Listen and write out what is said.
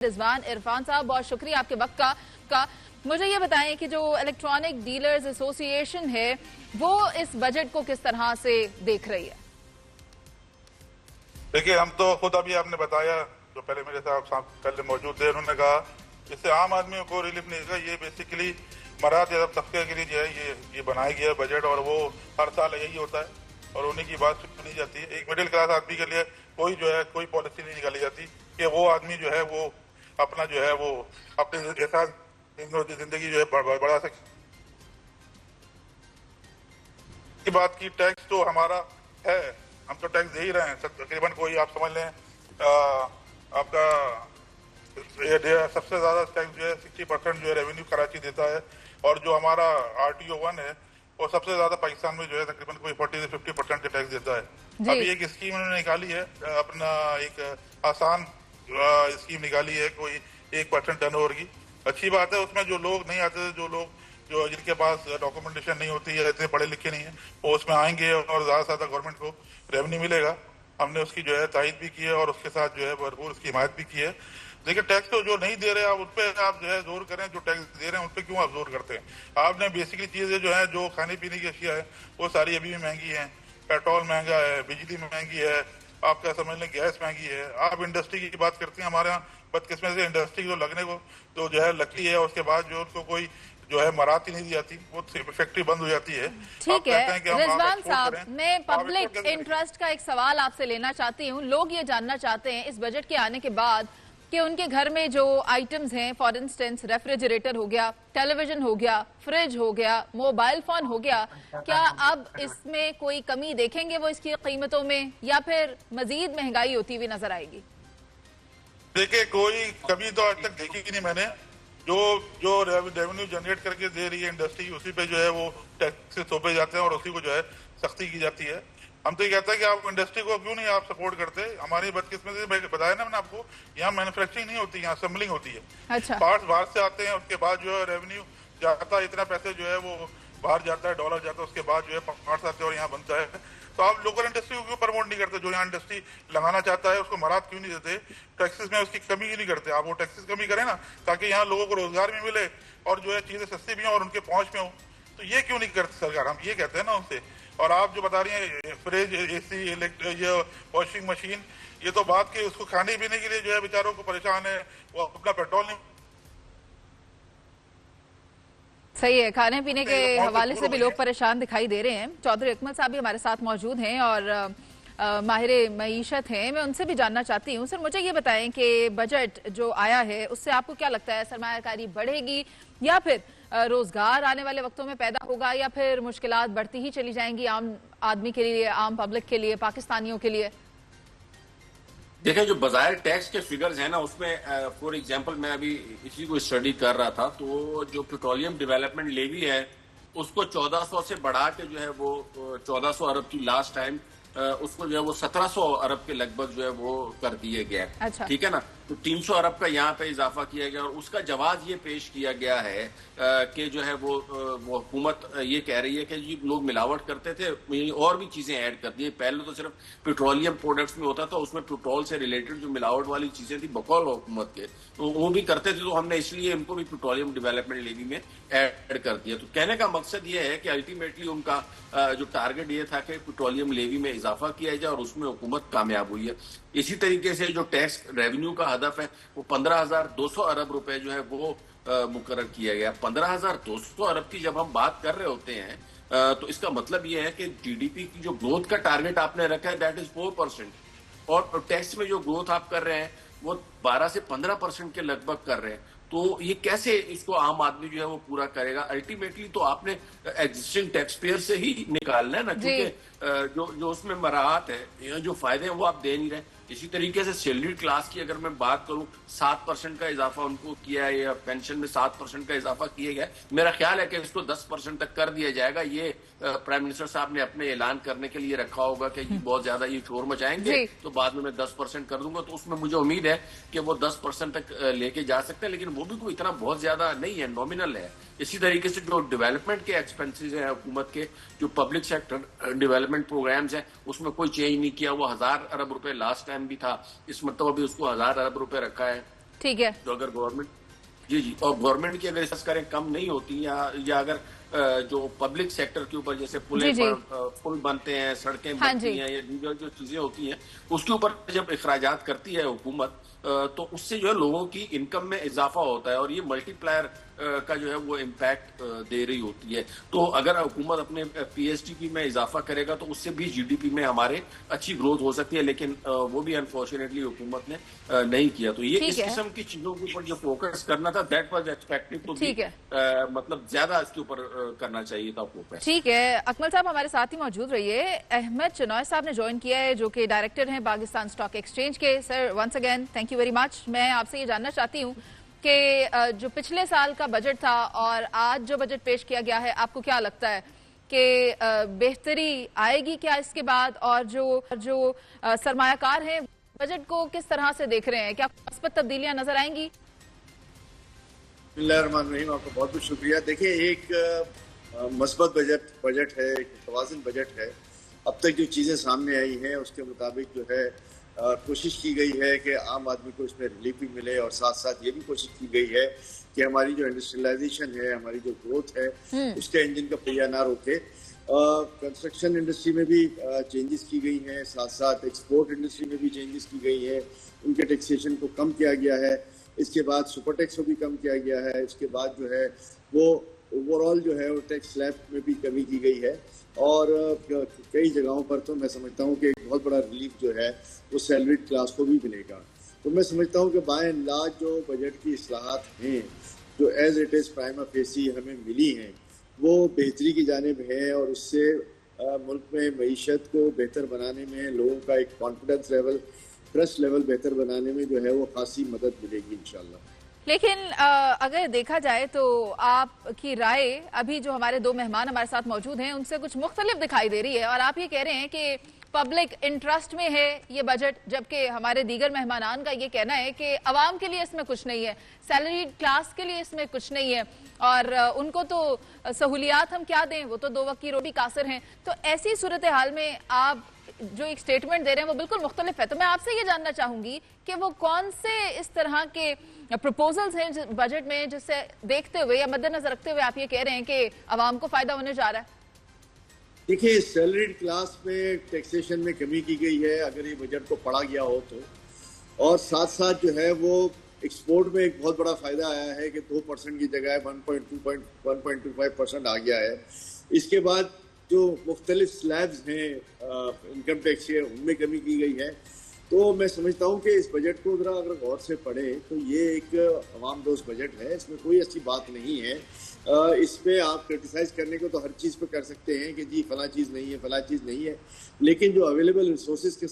रिजवान इरफान साहब, बहुत शुक्रिया आपके वक्त का। मुझे ये बताएं कि जो इलेक्ट्रॉनिक डीलर्स एसोसिएशन है वो इस बजट को किस तरह से देख रही है? देखिए, हम तो खुद अभी आपने बताया, जो पहले मेरे साथ पहले मौजूद थे, उन्होंने कहा इससे आम आदमियों को रिलीफ नहीं होगा। ये बेसिकली मराहत या तबके के लिए जो है ये बनाया गया बजट, और वो हर साल यही होता है और उन्हीं की बात सुनी जाती है। एक मिडिल क्लास आदमी के लिए कोई पॉलिसी नहीं निकाली जाती कि वो आदमी जो है वो अपना जो है वो अपने एहसास जिंदगी जो है बढ़ा सके। की बात की, टैक्स तो हमारा है, हम तो टैक्स दे ही रहे हैं तकरीबन। कोई आप समझ लें आपका सबसे ज्यादा टैक्स जो है 60% जो है रेवेन्यू कराची देता है, और जो हमारा RTO 1 है वो सबसे ज्यादा पाकिस्तान में जो है तकरीबन कोई 40 से 50% का टैक्स देता है। अभी एक स्कीम उन्होंने निकाली है, अपना एक आसान स्कीम निकाली है, कोई 1% टर्नओवर की। अच्छी बात है। उसमें जो लोग नहीं आते, जो जिनके पास डॉक्यूमेंटेशन नहीं होती है, इतने पढ़े लिखे नहीं है, वो उसमें आएंगे और ज्यादा से ज्यादा गवर्नमेंट को रेवेन्यू मिलेगा। हमने उसकी जो है तायद भी की है और उसके साथ जो है भरपूर उसकी हिमायत भी की है। देखिए, टैक्स तो जो नहीं दे रहे आप उन पर आप जो है जोर करें, जो टैक्स दे रहे हैं उन पर क्यों आप जोर करते हैं? आपने बेसिकली चीजें जो है, जो खाने पीने की अशिया है, वो सारी अभी भी महंगी है। पेट्रोल महंगा है, बिजली महंगी है, आपका समझ लें गैस महंगी है। आप इंडस्ट्री की बात करते हैं, हमारे यहाँ बदकिस्मत से इंडस्ट्री को लगने को तो जो है लगती है, उसके बाद जो उनको कोई जो है मराहत ही नहीं दी जाती, वो फैक्ट्री बंद हो जाती है। ठीक है रिजवान साहब, मैं पब्लिक इंटरेस्ट का एक सवाल आपसे लेना चाहती हूँ। लोग ये जानना चाहते हैं इस बजट के आने के बाद कि उनके घर में जो आइटम्स हैं, फॉर इंस्टेंस रेफ्रिजरेटर हो गया, टेलीविजन हो गया, फ्रिज हो गया, मोबाइल फोन हो गया, क्या अब इसमें कोई कमी देखेंगे वो इसकी कीमतों में, या फिर मजीद महंगाई होती हुई नजर आएगी? देखिए, कोई कमी तो आज तक देखी ही नहीं मैंने। जो रेवेन्यू जनरेट करके दे रही है इंडस्ट्री, उसी पे जो है वो टैक्सेस थोपे जाते हैं और उसी को जो है सख्ती की जाती है। हम तो ये कहते हैं कि आप इंडस्ट्री को क्यों नहीं आप सपोर्ट करते? हमारी बदकिस्मती से बताया ना मैंने आपको, यहाँ मैन्युफैक्चरिंग नहीं होती, यहाँ असेंबलिंग होती है। अच्छा। पार्ट्स बाहर से आते हैं, उसके बाद जो है रेवेन्यू जाता है, इतना पैसे जो है वो बाहर जाता है, डॉलर जाता है, उसके बाद जो है पार्ट्स आते हैं और यहाँ बनता है। तो आप लोकल इंडस्ट्री को क्यों प्रमोट नहीं करते? जो यहाँ इंडस्ट्री लगाना चाहता है उसको मराहत क्यों नहीं देते? टैक्सेस में उसकी कमी क्यों नहीं करते? आप वो टैक्सेस कमी करें ना, ताकि यहाँ लोगों को रोजगार भी मिले और जो है चीजें सस्ती भी हों और उनके पहुंच में हो। तो ये क्यों नहीं करती सरकार? हम ये कहते हैं ना उनसे। और आप जो बता रही हैं फ्रिज, AC, ये वॉशिंग मशीन, ये तो बात की, उसको खाने पीने के लिए जो है बेचारों को परेशान है, वो अपना पेट्रोल नहीं। सही है, खाने पीने के हवाले से भी लोग परेशान दिखाई दे रहे हैं। चौधरी अकमल साहब भी हमारे साथ मौजूद हैं और माहिर मईशत हैं। मैं उनसे भी जानना चाहती हूँ। सर, मुझे ये बताएं कि बजट जो आया है उससे आपको क्या लगता है, सरमायाकारी बढ़ेगी या फिर रोजगार आने वाले वक्तों में पैदा होगा, या फिर मुश्किलात बढ़ती ही चली जाएंगी आम आदमी के लिए, आम पब्लिक के लिए, पाकिस्तानियों के लिए? देखिए, जो बाजार टैक्स के फिगर्स हैं ना, उसमें फॉर एग्जांपल मैं अभी इसी को स्टडी कर रहा था, तो जो पेट्रोलियम डेवलपमेंट लेवी है उसको 1400 से बढ़ा के जो है वो 1400 अरब की लास्ट टाइम, उसको जो है वो 1700 अरब के लगभग जो है वो कर दिए गया। अच्छा। ठीक है ना, तो 300 अरब का यहाँ पे इजाफा किया गया और उसका जवाब ये पेश किया गया है कि जो है वो हुकूमत ये कह रही है कि जी लोग मिलावट करते थे, और भी चीजें ऐड कर दी। पहले तो सिर्फ पेट्रोलियम प्रोडक्ट्स में होता था, उसमें पेट्रोल से रिलेटेड जो मिलावट वाली चीजें थी बकौल हुकूमत के, तो वो भी करते थे, तो हमने इसलिए इनको भी पेट्रोलियम डेवलपमेंट लेवी में ऐड कर दिया। तो कहने का मकसद ये है कि अल्टीमेटली उनका जो टारगेट ये था कि पेट्रोलियम लेवी में इजाफा किया जाए, और उसमें हुकूमत कामयाब हुई है। इसी तरीके से जो टैक्स रेवेन्यू का हदफ है वो 15,200 अरब रुपए जो है वो मुकर्रर किया गया। 15,200 अरब की जब हम बात कर रहे होते हैं तो इसका मतलब ये है कि GDP की जो ग्रोथ का टारगेट आपने रखा है दैट इज 4%, और टैक्स में जो ग्रोथ आप कर रहे हैं वो 12 से 15% के लगभग कर रहे हैं। तो ये कैसे इसको आम आदमी जो है वो पूरा करेगा? अल्टीमेटली तो आपने एग्जिस्टिंग टैक्स पेयर से ही निकालना है ना, क्योंकि जो उसमें मराहत है, जो फायदे हैं वो आप दे नहीं रहे। इसी तरीके से सैलरी क्लास की अगर मैं बात करूं, 7% का इजाफा उनको किया है, या पेंशन में 7% का इजाफा किया गया। मेरा ख्याल है कि इसको 10% तक कर दिया जाएगा। ये प्राइम मिनिस्टर साहब ने अपने ऐलान करने के लिए रखा होगा कि बहुत ज्यादा ये शोर मचाएंगे तो बाद में मैं 10% कर दूंगा। तो उसमें मुझे उम्मीद है कि वो 10% तक लेके जा सकते हैं, लेकिन वो भी कोई इतना बहुत ज्यादा नहीं है, नॉमिनल है। इसी तरीके से जो डेवलपमेंट के एक्सपेंसेस हैं हुकूमत के, जो पब्लिक सेक्टर डेवलपमेंट प्रोग्राम्स हैं, उसमें कोई चेंज नहीं किया। वो 1000 अरब रुपए लास्ट टाइम भी था, इस मतलब भी उसको 1000 अरब रुपए रखा है। ठीक है। तो अगर गवर्नमेंट जी और गवर्नमेंट की अगर इस करें कम नहीं होती या अगर जो पब्लिक सेक्टर के ऊपर जैसे पुल बनते हैं, सड़कें बनती हैं या दीगर जो चीजें होती हैं उसके ऊपर जब इखराजात करती है हुकूमत तो उससे जो है लोगों की इनकम में इजाफा होता है और ये मल्टीप्लायर का जो है वो इम्पैक्ट दे रही होती है। तो अगर हुकूमत अपने पीएसडीपी में इजाफा करेगा तो उससे भी जीडीपी में हमारे अच्छी ग्रोथ हो सकती है, लेकिन वो भी अनफॉर्चुनेटली हुकूमत ने नहीं किया। तो ये इस किस्म की चीजों के ऊपर जो फोकस करना था that was expected to be मतलब ज्यादा इसके ऊपर करना चाहिए था फोकस। ठीक है, अकमल साहब हमारे साथ ही मौजूद रहिए। अहमद चनॉय साहब ने ज्वाइन किया है जो कि डायरेक्टर हैं पाकिस्तान स्टॉक एक्सचेंज के। Sir once again thank you very much. मैं आपसे ये जानना चाहती हूँ कि जो पिछले साल का बजट था और आज जो बजट पेश किया गया है, आपको क्या लगता है कि बेहतरी आएगी क्या इसके बाद, और जो सरमायाकार हैं बजट को किस तरह से देख रहे हैं, क्या मुस्बत तब्दीलियां नजर आएंगी? बिस्मिल्लाहिर्रहमानिर्रहीम, आपका बहुत बहुत शुक्रिया। देखिए, एक मुस्बत बजट है, एक मुतवाज़िन बजट है। अब तक जो चीज़ें सामने आई हैं उसके मुताबिक जो है कोशिश की गई है कि आम आदमी को इसमें रिलीफ भी मिले और साथ साथ ये भी कोशिश की गई है कि हमारी जो इंडस्ट्रियलाइजेशन है, हमारी जो ग्रोथ है उसके इंजन का पहिया ना रोके। कंस्ट्रक्शन इंडस्ट्री में भी चेंजेस की गई हैं, साथ साथ एक्सपोर्ट इंडस्ट्री में भी चेंजेस की गई है। उनके टैक्सेशन को कम किया गया है, इसके बाद सुपर टैक्स को भी कम किया गया है, इसके बाद जो है वो ओवरऑल जो है वो टैक्स स्लैब में भी कमी की गई है और कई जगहों पर तो मैं समझता हूँ कि एक बहुत बड़ा रिलीफ जो है वो सैलरीड क्लास को भी मिलेगा। तो मैं समझता हूँ कि बाय एंड लार्ज जो बजट की इस्लाहात हैं जो as it is prima facie हमें मिली हैं वो बेहतरी की जानिब है और उससे मुल्क में मईशत को बेहतर बनाने में, लोगों का एक कॉन्फिडेंस लेवल, ट्रस्ट लेवल बेहतर बनाने में जो है वो खासी मदद मिलेगी इंशाल्लाह। लेकिन अगर देखा जाए तो आपकी राय, अभी जो हमारे दो मेहमान हमारे साथ मौजूद हैं उनसे कुछ मुख्तलिफ दिखाई दे रही है और आप ये कह रहे हैं कि पब्लिक इंटरेस्ट में है ये बजट, जबकि हमारे दीगर मेहमानान का ये कहना है कि अवाम के लिए इसमें कुछ नहीं है, सैलरी क्लास के लिए इसमें कुछ नहीं है और उनको तो सहूलियात हम क्या दें, वो तो दो वक्त की रोटी कासर हैं। तो ऐसी सूरत हाल में आप जो एक स्टेटमेंट दे रहे हैं वो बिल्कुल मुख्तलिफ है। तो मैं आपसे ये जानना चाहूंगी कि वो कौन से इस तरह के प्रपोजल्स हैं बजट में जिससे देखते हुए या मद्देनजर रखते हुए आप ये कह रहे हैं कि अवाम को फायदा होने जा रहा है? देखिए, सैलरीड क्लास में टैक्सेशन में कमी की गई है अगर ये बजट को पढ़ा गया हो तो, और साथ साथ जो है वो एक्सपोर्ट में एक बहुत बड़ा फायदा आया है कि 2% की जगह 1.25% आ गया है। इसके बाद जो मुख्तलिफ स्लैब्स हैं इनकम टैक्स के उनमें कमी की गई है। तो मैं समझता हूँ कि इस बजट को जरा अगर गौर से पढ़े तो ये एक अवाम दोस्त बजट है, इसमें कोई अच्छी बात नहीं है। इस पे आप क्रिटिसाइज करने को तो हर चीज़ पे कर सकते हैं कि जी फला चीज़ नहीं है, फला चीज़ नहीं है, लेकिन जो अवेलेबल रिसोर्सेज के